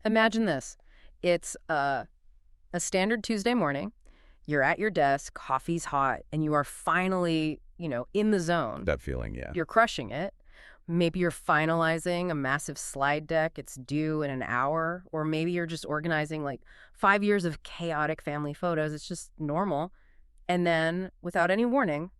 Imagine this. It's a standard Tuesday morning. You're at your desk, coffee's hot, and you are finally, in the zone. That feeling, yeah. You're crushing it. Maybe you're finalizing a massive slide deck. It's due in an hour. Or maybe you're just organizing like 5 years of chaotic family photos. It's just normal. And then, without any warning,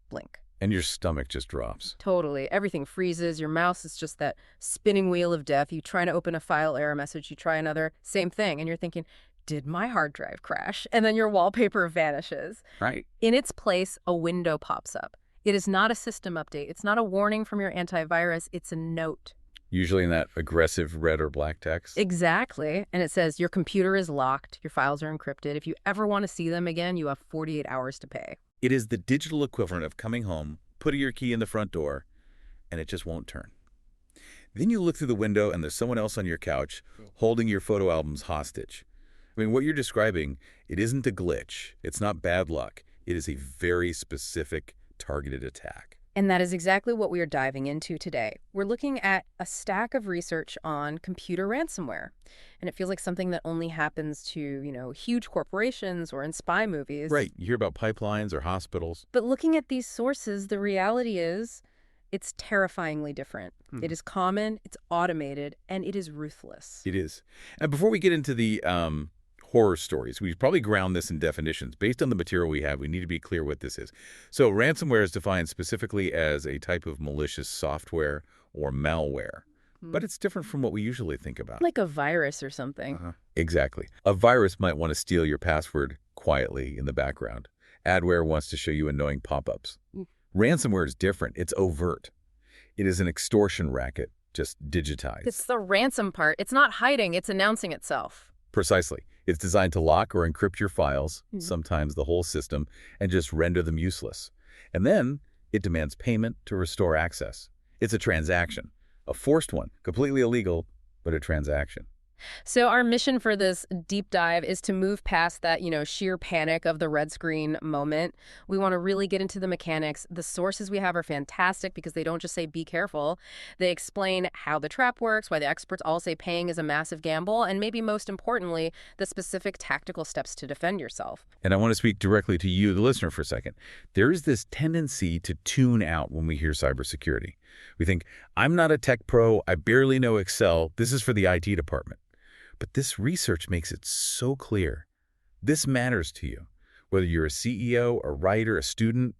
blink. And your stomach just drops. Totally. Everything freezes. Your mouse is just that spinning wheel of death. You try to open a file error message. You try another, same thing. And you're thinking, did my hard drive crash? And then your wallpaper vanishes. Right. In its place, a window pops up. It is not a system update. It's not a warning from your antivirus. It's a note. Usually in that aggressive red or black text. Exactly. And it says, your computer is locked. Your files are encrypted. If you ever want to see them again, you have 48 hours to pay. It is the digital equivalent of coming home, putting your key in the front door, and it just won't turn. Then you look through the window and there's someone else on your couch holding your photo albums hostage. I mean, what you're describing, it isn't a glitch. It's not bad luck. It is a very specific, targeted attack. And that is exactly what we are diving into today. We're looking at a stack of research on computer ransomware. And it feels like something that only happens to, huge corporations or in spy movies. Right. You hear about pipelines or hospitals. But looking at these sources, the reality is it's terrifyingly different. It is common, it's automated, and it is ruthless. It is. And before we get into the horror stories, we probably ground this in definitions. Based on the material we have, we need to be clear what this is. So ransomware is defined specifically as a type of malicious software or malware. But it's different from what we usually think about. Like a virus or something. Exactly. A virus might want to steal your password quietly in the background. Adware wants to show you annoying pop-ups. Ransomware is different. It's overt. It is an extortion racket, just digitized. It's the ransom part. It's not hiding. It's announcing itself. Precisely. It's designed to lock or encrypt your files, sometimes the whole system, and just render them useless. And then it demands payment to restore access. It's a transaction, a forced one, completely illegal, but a transaction. So our mission for this deep dive is to move past that, sheer panic of the red screen moment. We want to really get into the mechanics. The sources we have are fantastic because they don't just say be careful. They explain how the trap works, why the experts all say paying is a massive gamble, and maybe most importantly, the specific tactical steps to defend yourself. And I want to speak directly to you, the listener, for a second. There is this tendency to tune out when we hear cybersecurity. We think, I'm not a tech pro, I barely know Excel, this is for the IT department. But this research makes it so clear. This matters to you. Whether you're a CEO, a writer, a student,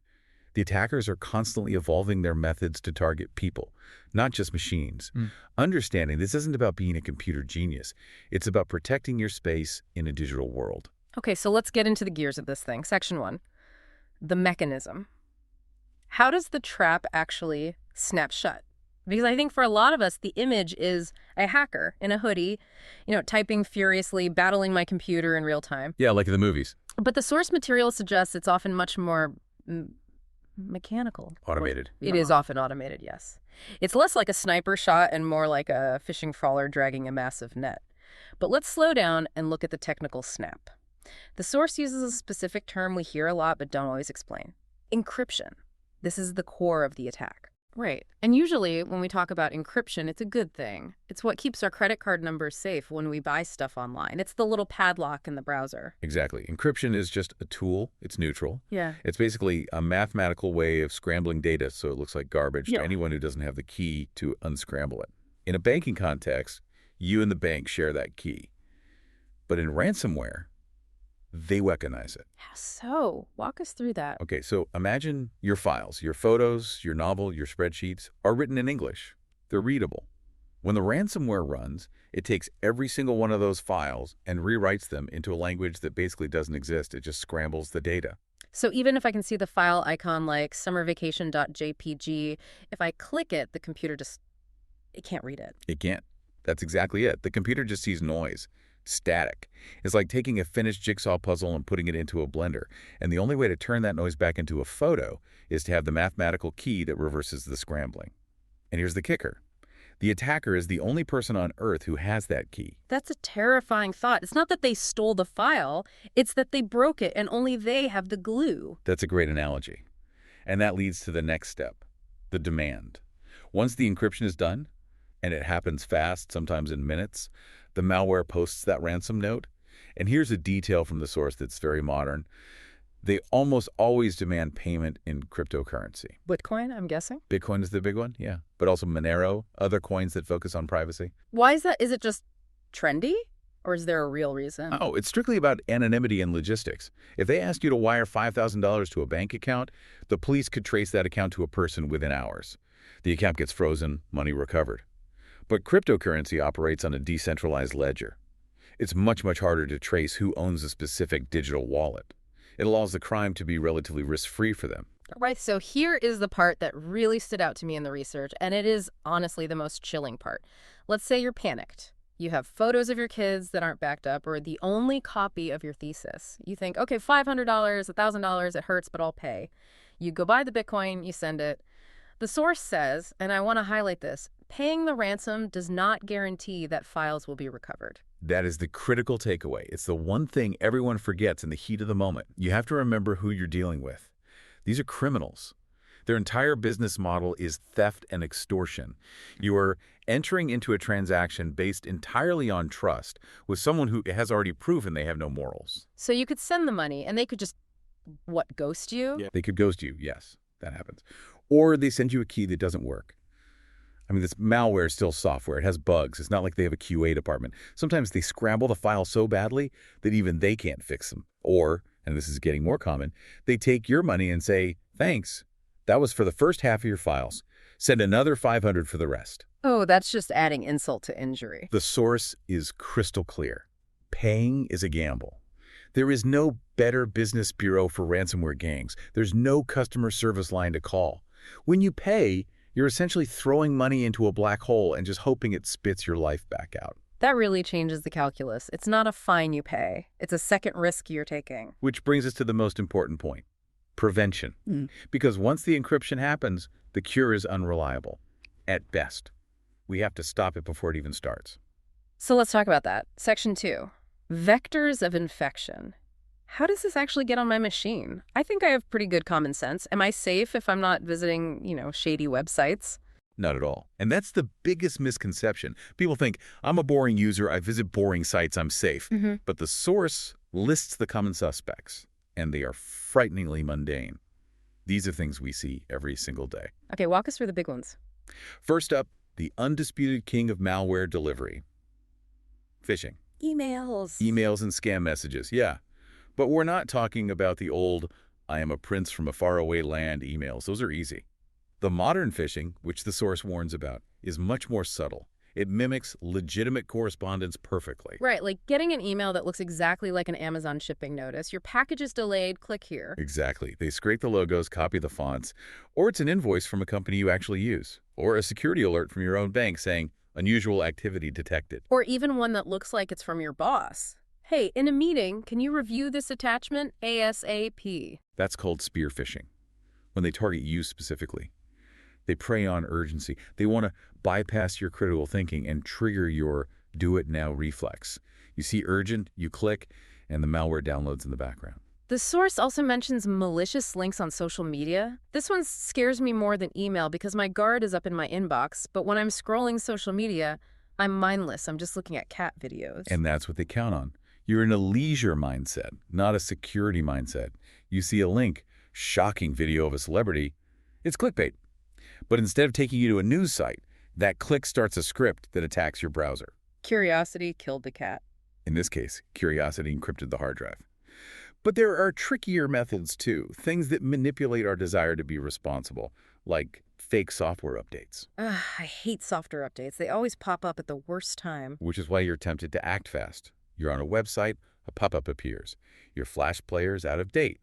the attackers are constantly evolving their methods to target people, not just machines. Understanding this isn't about being a computer genius. It's about protecting your space in a digital world. Okay, so let's get into the gears of this thing. Section 1, the mechanism. How does the trap actually snap shut? Because I think for a lot of us, the image is a hacker in a hoodie, typing furiously, battling my computer in real time. Yeah, like in the movies. But the source material suggests it's often much more mechanical. Automated. It is often automated, yes. It's less like a sniper shot and more like a fishing trawler dragging a massive net. But let's slow down and look at the technical snap. The source uses a specific term we hear a lot but don't always explain. Encryption. This is the core of the attack. Right. And usually when we talk about encryption, it's a good thing. It's what keeps our credit card numbers safe when we buy stuff online. It's the little padlock in the browser. Exactly. Encryption is just a tool. It's neutral. Yeah. It's basically a mathematical way of scrambling data so it looks like garbage to anyone who doesn't have the key to unscramble it. In a banking context, you and the bank share that key. But in ransomware, they weaponize it. How so? Walk us through that. Okay, so imagine your files, your photos, your novel, your spreadsheets are written in English. They're readable. When the ransomware runs, it takes every single one of those files and rewrites them into a language that basically doesn't exist. It just scrambles the data. So even if I can see the file icon like summervacation.jpg, if I click it, the computer it can't read it. It can't. That's exactly it. The computer just sees noise. Static. It's like taking a finished jigsaw puzzle and putting it into a blender. And the only way to turn that noise back into a photo is to have the mathematical key that reverses the scrambling. And here's the kicker. The attacker is the only person on Earth who has that key. That's a terrifying thought. It's not that they stole the file, it's that they broke it and only they have the glue. That's a great analogy. And that leads to the next step, the demand. Once the encryption is done, and it happens fast, sometimes in minutes, The malware posts that ransom note. And here's a detail from the source that's very modern. They almost always demand payment in cryptocurrency. Bitcoin, I'm guessing? Bitcoin is the big one, yeah. But also Monero, other coins that focus on privacy. Why is that? Is it just trendy? Or is there a real reason? Oh, it's strictly about anonymity and logistics. If they asked you to wire $5,000 to a bank account, the police could trace that account to a person within hours. The account gets frozen, money recovered. But cryptocurrency operates on a decentralized ledger. It's much, much harder to trace who owns a specific digital wallet. It allows the crime to be relatively risk-free for them. Right, so here is the part that really stood out to me in the research, and it is honestly the most chilling part. Let's say you're panicked. You have photos of your kids that aren't backed up or the only copy of your thesis. You think, okay, $500, $1,000, it hurts, but I'll pay. You go buy the Bitcoin, you send it. The source says, and I want to highlight this, paying the ransom does not guarantee that files will be recovered. That is the critical takeaway. It's the one thing everyone forgets in the heat of the moment. You have to remember who you're dealing with. These are criminals. Their entire business model is theft and extortion. You are entering into a transaction based entirely on trust with someone who has already proven they have no morals. So you could send the money and they could just, what, ghost you? Yeah. They could ghost you, yes, that happens. Or they send you a key that doesn't work. I mean, this malware is still software. It has bugs. It's not like they have a QA department. Sometimes they scramble the file so badly that even they can't fix them. Or, and this is getting more common, they take your money and say, thanks. That was for the first half of your files. Send another $500 for the rest. Oh, that's just adding insult to injury. The source is crystal clear. Paying is a gamble. There is no better business bureau for ransomware gangs. There's no customer service line to call. When you pay, you're essentially throwing money into a black hole and just hoping it spits your life back out. That really changes the calculus. It's not a fine you pay. It's a second risk you're taking. Which brings us to the most important point. Prevention. Because once the encryption happens, the cure is unreliable. At best. We have to stop it before it even starts. So let's talk about that. Section 2. Vectors of infection. How does this actually get on my machine? I think I have pretty good common sense. Am I safe if I'm not visiting, shady websites? Not at all. And that's the biggest misconception. People think, I'm a boring user, I visit boring sites, I'm safe. But the source lists the common suspects, and they are frighteningly mundane. These are things we see every single day. Okay, walk us through the big ones. First up, the undisputed king of malware delivery. Phishing. Emails. Emails and scam messages, yeah. But we're not talking about the old, I am a prince from a faraway land emails. Those are easy. The modern phishing, which the source warns about, is much more subtle. It mimics legitimate correspondence perfectly. Right, like getting an email that looks exactly like an Amazon shipping notice. Your package is delayed, click here. Exactly. They scrape the logos, copy the fonts, or it's an invoice from a company you actually use, or a security alert from your own bank saying, unusual activity detected. Or even one that looks like it's from your boss. Hey, in a meeting, can you review this attachment ASAP? That's called spear phishing, when they target you specifically. They prey on urgency. They want to bypass your critical thinking and trigger your do-it-now reflex. You see urgent, you click, and the malware downloads in the background. The source also mentions malicious links on social media. This one scares me more than email because my guard is up in my inbox, but when I'm scrolling social media, I'm mindless. I'm just looking at cat videos. And that's what they count on. You're in a leisure mindset, not a security mindset. You see a link, shocking video of a celebrity, it's clickbait. But instead of taking you to a news site, that click starts a script that attacks your browser. Curiosity killed the cat. In this case, curiosity encrypted the hard drive. But there are trickier methods too, things that manipulate our desire to be responsible, like fake software updates. I hate software updates. They always pop up at the worst time. Which is why you're tempted to act fast. You're on a website, a pop-up appears. Your Flash player's out of date.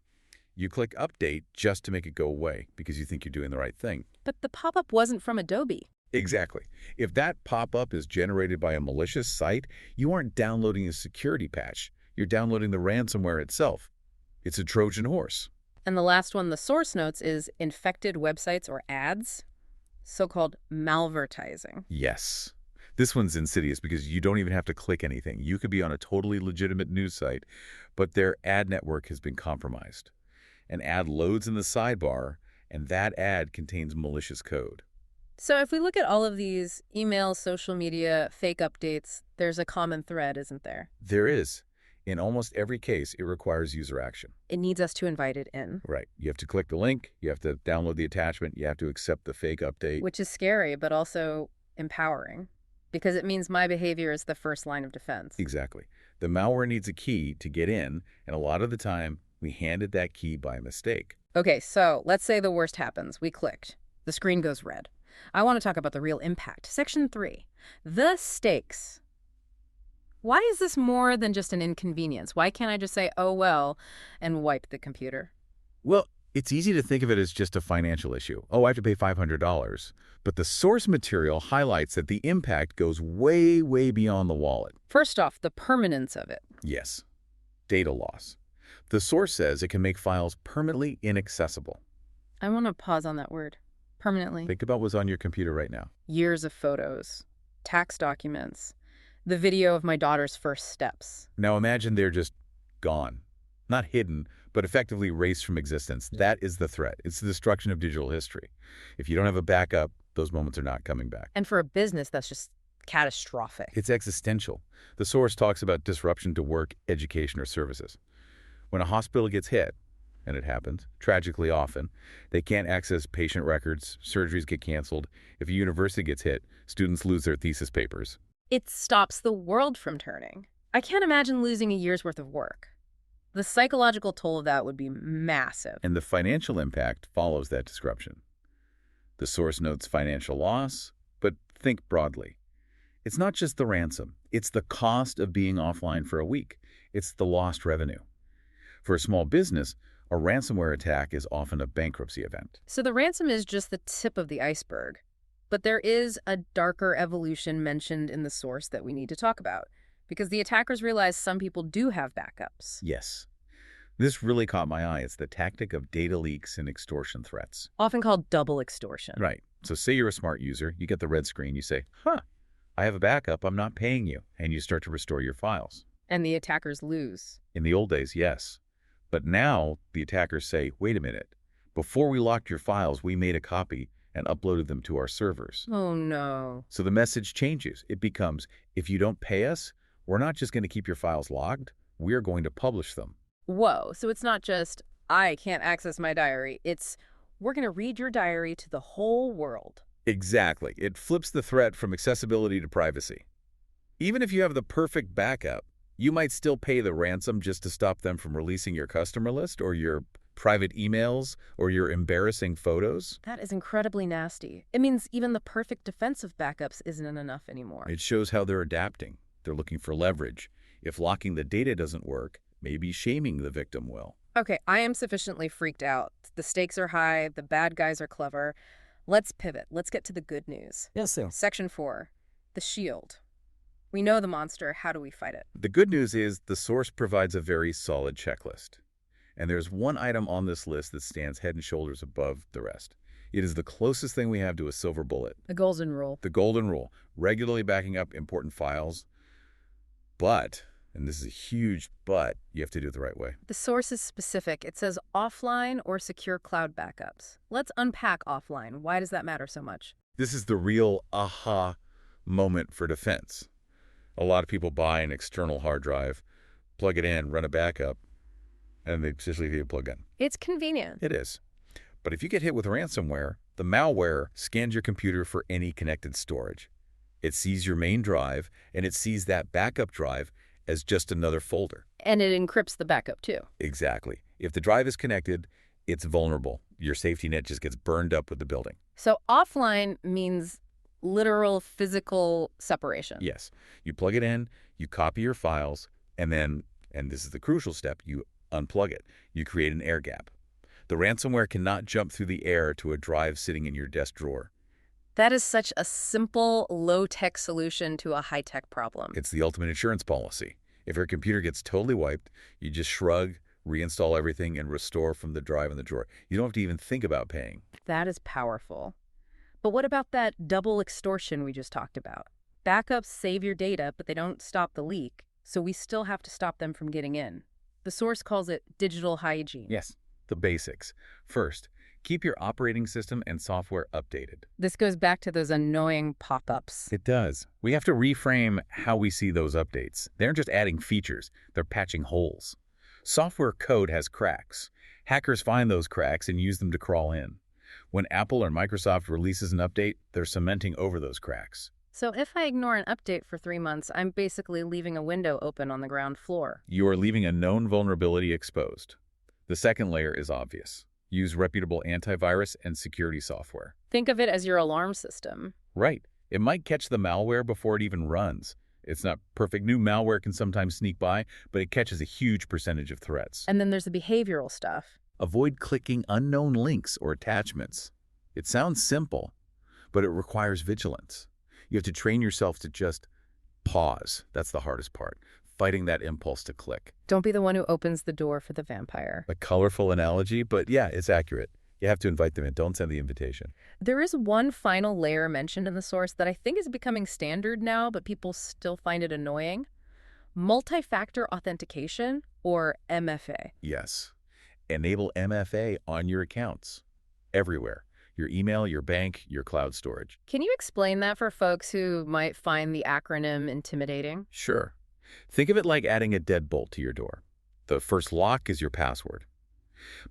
You click Update just to make it go away because you think you're doing the right thing. But the pop-up wasn't from Adobe. Exactly. If that pop-up is generated by a malicious site, you aren't downloading a security patch. You're downloading the ransomware itself. It's a Trojan horse. And the last one the source notes is infected websites or ads, so-called malvertising. Yes. This one's insidious because you don't even have to click anything. You could be on a totally legitimate news site, but their ad network has been compromised. An ad loads in the sidebar, and that ad contains malicious code. So if we look at all of these emails, social media, fake updates, there's a common thread, isn't there? There is. In almost every case, it requires user action. It needs us to invite it in. Right. You have to click the link, you have to download the attachment, you have to accept the fake update. Which is scary, but also empowering, because it means my behavior is the first line of defense. Exactly. The malware needs a key to get in, and a lot of the time, we handed that key by mistake. Okay, so let's say the worst happens. We clicked. The screen goes red. I want to talk about the real impact. Section 3, the stakes. Why is this more than just an inconvenience? Why can't I just say, oh, well, and wipe the computer? Well, it's easy to think of it as just a financial issue. Oh, I have to pay $500. But the source material highlights that the impact goes way, way beyond the wallet. First off, the permanence of it. Yes. Data loss. The source says it can make files permanently inaccessible. I want to pause on that word. Permanently. Think about what's on your computer right now. Years of photos, tax documents, the video of my daughter's first steps. Now imagine they're just gone. Not hidden, but effectively erased from existence. That is the threat. It's the destruction of digital history. If you don't have a backup, those moments are not coming back. And for a business, that's just catastrophic. It's existential. The source talks about disruption to work, education, or services. When a hospital gets hit, and it happens, tragically often, they can't access patient records, surgeries get canceled. If a university gets hit, students lose their thesis papers. It stops the world from turning. I can't imagine losing a year's worth of work. The psychological toll of that would be massive. And the financial impact follows that disruption. The source notes financial loss, but think broadly. It's not just the ransom. It's the cost of being offline for a week. It's the lost revenue. For a small business, a ransomware attack is often a bankruptcy event. So the ransom is just the tip of the iceberg. But there is a darker evolution mentioned in the source that we need to talk about, because the attackers realize some people do have backups. Yes. This really caught my eye. It's the tactic of data leaks and extortion threats. Often called double extortion. Right. So say you're a smart user, you get the red screen, you say, I have a backup, I'm not paying you, and you start to restore your files. And the attackers lose. In the old days, yes. But now the attackers say, wait a minute, before we locked your files, we made a copy and uploaded them to our servers. Oh, no. So the message changes. It becomes, if you don't pay us, we're not just going to keep your files logged, we're going to publish them. Whoa. So it's not just, I can't access my diary. It's, we're going to read your diary to the whole world. Exactly. It flips the threat from accessibility to privacy. Even if you have the perfect backup, you might still pay the ransom just to stop them from releasing your customer list or your private emails or your embarrassing photos. That is incredibly nasty. It means even the perfect defensive backups isn't enough anymore. It shows how they're adapting. They're looking for leverage. If locking the data doesn't work, maybe shaming the victim will. Okay, I am sufficiently freaked out. The stakes are high. The bad guys are clever. Let's pivot. Let's get to the good news. Yes, sir. Section 4, the shield. We know the monster. How do we fight it? The good news is the source provides a very solid checklist. And there's one item on this list that stands head and shoulders above the rest. It is the closest thing we have to a silver bullet. The golden rule. The golden rule, regularly backing up important files. But, and this is a huge but, you have to do it the right way. The source is specific. It says offline or secure cloud backups. Let's unpack offline. Why does that matter so much? This is the real aha moment for defense. A lot of people buy an external hard drive, plug it in, run a backup, and they just leave the plug in. It's convenient. It is. But if you get hit with ransomware, the malware scans your computer for any connected storage. It sees your main drive, and it sees that backup drive as just another folder. And it encrypts the backup too. Exactly. If the drive is connected, it's vulnerable. Your safety net just gets burned up with the building. So offline means literal physical separation. Yes. You plug it in, you copy your files, and then, and this is the crucial step, you unplug it. You create an air gap. The ransomware cannot jump through the air to a drive sitting in your desk drawer. That is such a simple, low-tech solution to a high-tech problem. It's the ultimate insurance policy. If your computer gets totally wiped, you just shrug, reinstall everything, and restore from the drive in the drawer. You don't have to even think about paying. That is powerful. But what about that double extortion we just talked about? Backups save your data, but they don't stop the leak, so we still have to stop them from getting in. The source calls it digital hygiene. Yes, the basics. First, Keep your operating system and software updated. This goes back to those annoying pop-ups. It does. We have to reframe how we see those updates. They aren't just adding features, they're patching holes. Software code has cracks. Hackers find those cracks and use them to crawl in. When Apple or Microsoft releases an update, they're cementing over those cracks. So if I ignore an update for 3 months, I'm basically leaving a window open on the ground floor. You are leaving a known vulnerability exposed. The second layer is obvious. Use reputable antivirus and security software. Think of it as your alarm system. Right. It might catch the malware before it even runs. It's not perfect. New malware can sometimes sneak by, but it catches a huge percentage of threats. And then there's the behavioral stuff. Avoid clicking unknown links or attachments. It sounds simple, but it requires vigilance. You have to train yourself to just pause. That's the hardest part. Fighting that impulse to click. Don't be the one who opens the door for the vampire. A colorful analogy, but yeah, it's accurate. You have to invite them in. Don't send the invitation. There is one final layer mentioned in the source that I think is becoming standard now, but people still find it annoying. Multi-factor authentication, or MFA. Yes. Enable MFA on your accounts. Everywhere. Your email, your bank, your cloud storage. Can you explain that for folks who might find the acronym intimidating? Sure. Think of it like adding a deadbolt to your door. The first lock is your password.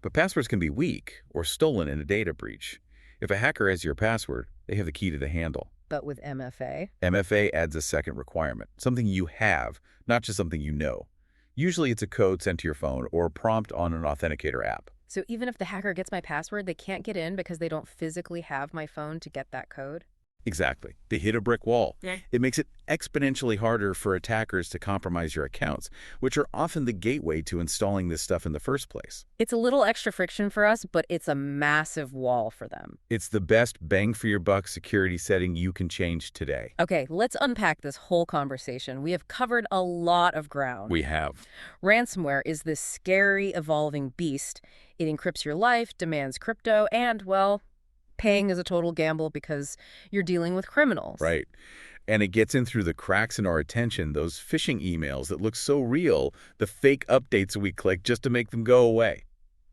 But passwords can be weak or stolen in a data breach. If a hacker has your password, they have the key to the handle. But with MFA? MFA adds a second requirement, something you have, not just something you know. Usually it's a code sent to your phone or a prompt on an authenticator app. So even if the hacker gets my password, they can't get in because they don't physically have my phone to get that code? Exactly. They hit a brick wall. Yeah. It makes it exponentially harder for attackers to compromise your accounts, which are often the gateway to installing this stuff in the first place. It's a little extra friction for us, but it's a massive wall for them. It's the best bang-for-your-buck security setting you can change today. Okay, let's unpack this whole conversation. We have covered a lot of ground. We have. Ransomware is this scary, evolving beast. It encrypts your life, demands crypto, and, well, paying is a total gamble because you're dealing with criminals. Right. And it gets in through the cracks in our attention, those phishing emails that look so real, the fake updates we click just to make them go away.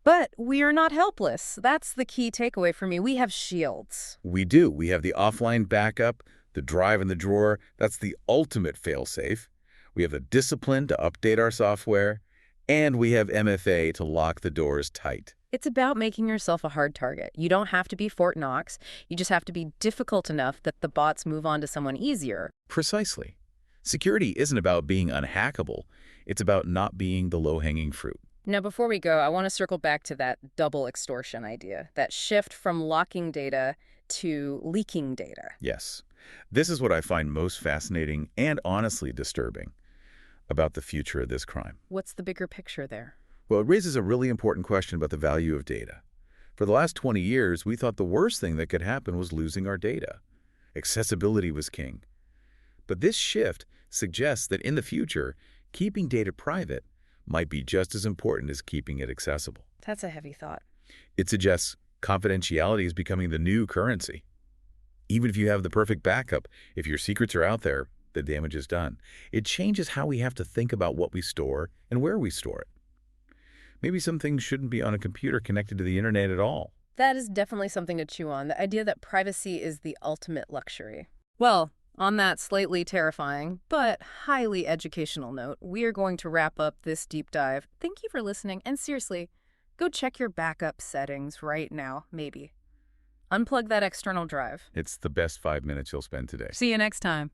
But we are not helpless. That's the key takeaway for me. We have shields. We do. We have the offline backup, the drive in the drawer. That's the ultimate fail-safe. We have the discipline to update our software, and we have MFA to lock the doors tight. It's about making yourself a hard target. You don't have to be Fort Knox. You just have to be difficult enough that the bots move on to someone easier. Precisely. Security isn't about being unhackable. It's about not being the low-hanging fruit. Now, before we go, I want to circle back to that double extortion idea, that shift from locking data to leaking data. Yes. This is what I find most fascinating and honestly disturbing about the future of this crime. What's the bigger picture there? Well, it raises a really important question about the value of data. For the last 20 years, we thought the worst thing that could happen was losing our data. Accessibility was king. But this shift suggests that in the future, keeping data private might be just as important as keeping it accessible. That's a heavy thought. It suggests confidentiality is becoming the new currency. Even if you have the perfect backup, if your secrets are out there, the damage is done. It changes how we have to think about what we store and where we store it. Maybe some things shouldn't be on a computer connected to the internet at all. That is definitely something to chew on, the idea that privacy is the ultimate luxury. Well, on that slightly terrifying but highly educational note, we are going to wrap up this deep dive. Thank you for listening, and seriously, go check your backup settings right now, maybe. Unplug that external drive. It's the best 5 minutes you'll spend today. See you next time.